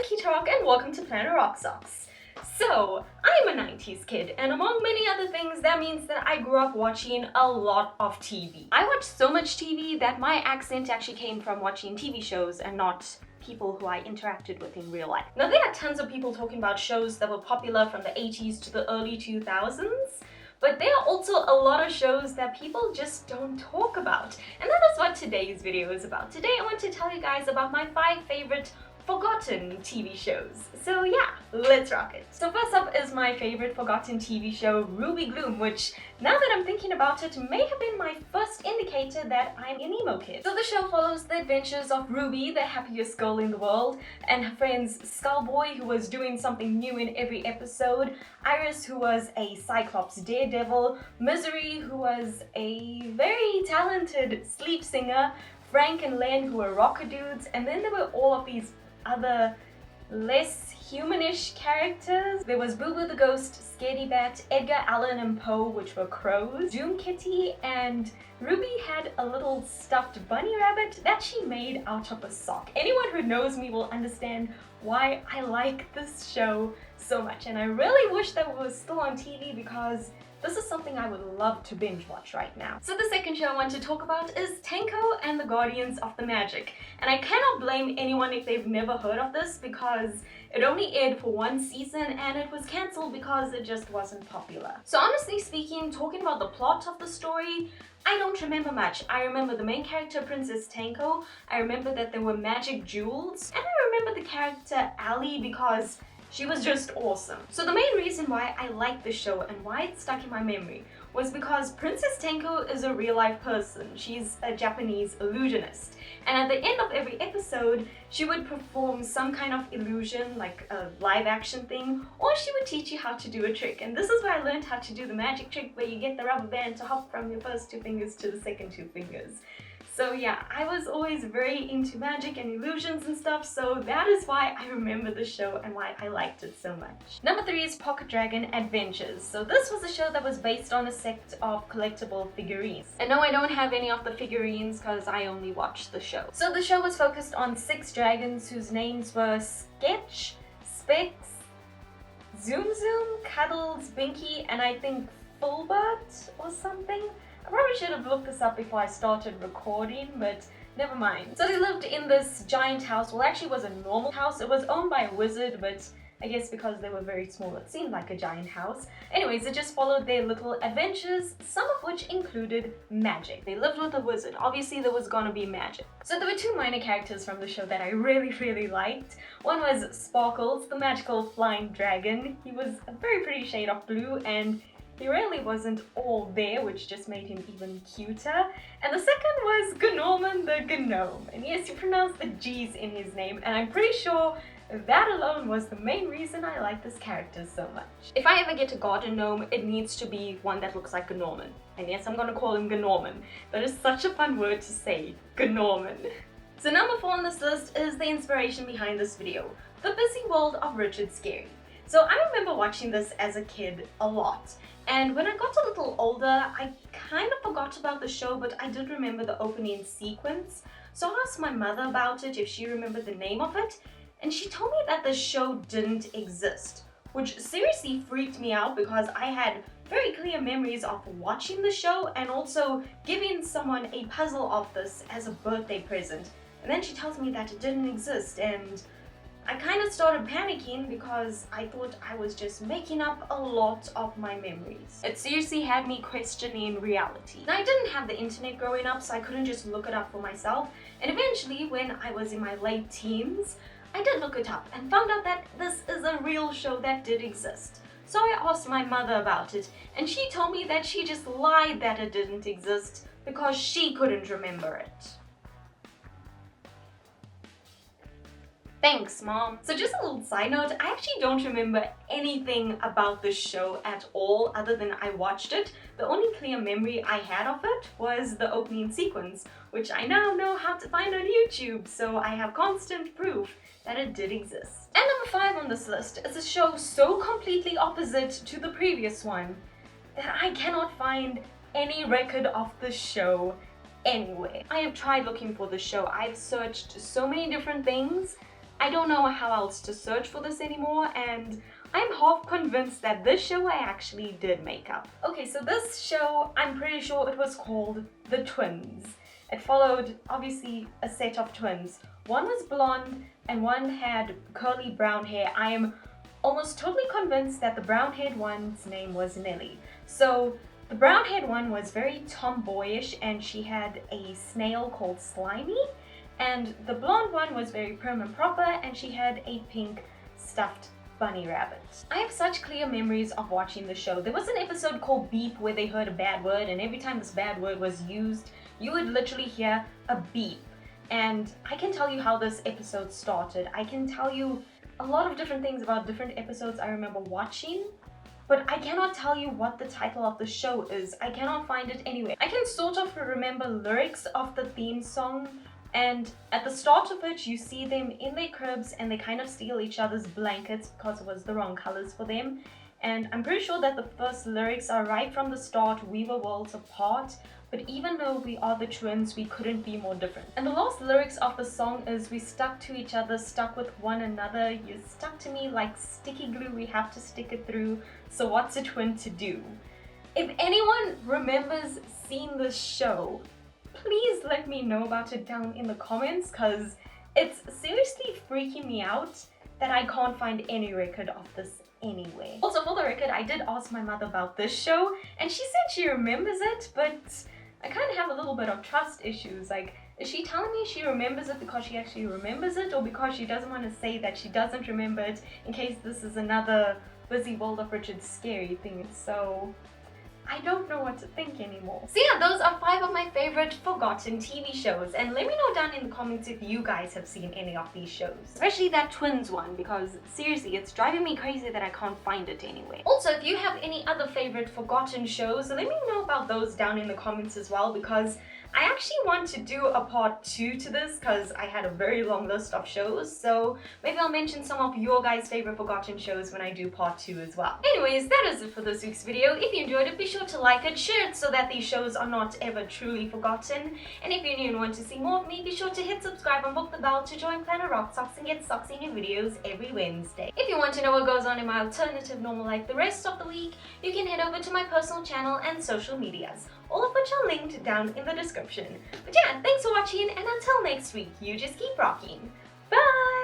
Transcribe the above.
I'm Rock and welcome to Planet RoqueSox. So, I'm a 90s kid, and among many other things, that means that I grew up watching a lot of TV. I watched so much TV that my accent actually came from watching TV shows and not people who I interacted with in real life. Now, there are tons of people talking about shows that were popular from the 80s to the early 2000s, but there are also a lot of shows that people just don't talk about. And that is what today's video is about. Today I want to tell you guys about my 5 favorite forgotten TV shows. So yeah, let's rock it. So first up is my favorite forgotten TV show, Gloom, which, now that I'm thinking about it, may have been my first indicator that I'm an emo kid. So the show follows the adventures of Ruby, the happiest girl in the world, and her friends Skullboy, who was doing something new in every episode, Iris, who was a Cyclops daredevil, Misery, who was a very talented sleep singer, Frank and Len, who were rocker dudes, and then there were all of these other less humanish characters. There was Boo Boo the Ghost, Scaredy Bat, Edgar Allan and Poe, which were crows, Doom Kitty, and Ruby had a little stuffed bunny rabbit that she made out of a sock. Anyone who knows me will understand why I like this show so much, and I really wish that it was still on TV because this is something I would love to binge watch right now. So the second show I want to talk about is Tenko and the Guardians of the Magic. And I cannot blame anyone if they've never heard of this because it only aired for 1 season and it was cancelled because it just wasn't popular. So honestly speaking, talking about the plot of the story, I don't remember much. I remember the main character, Princess Tenko. I remember that there were magic jewels. And I remember the character Ali because she was just awesome. So the main reason why I like this show and why it stuck in my memory was because Princess Tenko is a real life person. She's a Japanese illusionist. And at the end of every episode, she would perform some kind of illusion, like a live action thing, or she would teach you how to do a trick. And this is where I learned how to do the magic trick where you get the rubber band to hop from your first 2 fingers to the second 2 fingers. So yeah, I was always very into magic and illusions and stuff, so that is why I remember the show and why I liked it so much. Number 3 is Pocket Dragon Adventures. So this was a show that was based on a set of collectible figurines. And no, I don't have any of the figurines because I only watched the show. So the show was focused on 6 dragons whose names were Sketch, Specs, Zoom Zoom, Cuddles, Binky, and I think Fulbert or something. I probably should have looked this up before I started recording, but never mind. So they lived in this giant house. Well, actually it was a normal house. It was owned by a wizard, but I guess because they were very small, it seemed like a giant house. Anyways, it just followed their little adventures, some of which included magic. They lived with a wizard. Obviously, there was gonna be magic. So there were 2 minor characters from the show that I really liked. One was Sparkles, the magical flying dragon. He was a very pretty shade of blue, and he really wasn't all there, which just made him even cuter. And the second was Gnorman the Gnome. And yes, you pronounce the G's in his name, and I'm pretty sure that alone was the main reason I like this character so much. If I ever get a garden gnome, it needs to be one that looks like Gnorman. And yes, I'm gonna call him Gnorman. That is such a fun word to say, Gnorman. So number 4 on this list is the inspiration behind this video, The Busy World of Richard Scarry. So I remember watching this as a kid a lot. And when I got a little older, I kind of forgot about the show, but I did remember the opening sequence. So I asked my mother about it, if she remembered the name of it, and she told me that the show didn't exist, which seriously freaked me out because I had very clear memories of watching the show and also giving someone a puzzle of this as a birthday present. And then she tells me that it didn't exist, and I kind of started panicking because I thought I was just making up a lot of my memories. It seriously had me questioning reality. Now, I didn't have the internet growing up, so I couldn't just look it up for myself. And eventually, when I was in my late teens, I did look it up and found out that this is a real show that did exist. So I asked my mother about it, and she told me that she just lied that it didn't exist because she couldn't remember it. Thanks, Mom. So just a little side note, I actually don't remember anything about this show at all other than I watched it. The only clear memory I had of it was the opening sequence, which I now know how to find on YouTube, so I have constant proof that it did exist. And number 5 on this list is a show so completely opposite to the previous one that I cannot find any record of the show anywhere. I have tried looking for the show. I've searched so many different things. I don't know how else to search for this anymore, and I'm half convinced that this show I actually did make up. Okay, so this show, I'm pretty sure it was called The Twins. It followed, obviously, a set of twins. One was blonde and one had curly brown hair. I am almost totally convinced that the brown-haired one's name was Nellie. So the brown-haired one was very tomboyish and she had a snail called Slimy. And the blonde one was very prim and proper and she had a pink stuffed bunny rabbit. I have such clear memories of watching the show. There was an episode called Beep where they heard a bad word, and every time this bad word was used, you would literally hear a beep. And I can tell you how this episode started. I can tell you a lot of different things about different episodes I remember watching, but I cannot tell you what the title of the show is. I cannot find it anywhere. I can sort of remember lyrics of the theme song, and at the start of it you see them in their cribs and they kind of steal each other's blankets because it was the wrong colors for them. And I'm pretty sure that the first lyrics are right from the start, we were worlds apart, but even though we are the twins, we couldn't be more different. And the last lyrics of the song is, we stuck to each other, stuck with one another, you stuck to me like sticky glue, we have to stick it through, so what's a twin to do? If anyone remembers seeing this show, please let me know about it down in the comments, because it's seriously freaking me out that I can't find any record of this anyway. Also, for the record, I did ask my mother about this show and she said she remembers it, but I kind of have a little bit of trust issues. Like, is she telling me she remembers it because she actually remembers it, or because she doesn't want to say that she doesn't remember it in case this is another Busy World of Richard's Scary thing? So I don't know what to think anymore. So yeah, those are 5 of my favorite forgotten TV shows, and let me know down in the comments if you guys have seen any of these shows. Especially that twins one, because seriously, it's driving me crazy that I can't find it anywhere. Also, if you have any other favorite forgotten shows, let me know about those down in the comments as well, because I actually want to do a part 2 to this because I had a very long list of shows, so maybe I'll mention some of your guys' favorite forgotten shows when I do part 2 as well. Anyways, that is it for this week's video. If you enjoyed it, be sure to like it, share it so that these shows are not ever truly forgotten. And if you're new and want to see more of me, be sure to hit subscribe and book the bell to join Planet RoqueSox and get Soxy new videos every Wednesday. If you want to know what goes on in my alternative normal life the rest of the week, you can head over to my personal channel and social medias, all of which are linked down in the description. But yeah, thanks for watching, and until next week, you just keep rocking. Bye!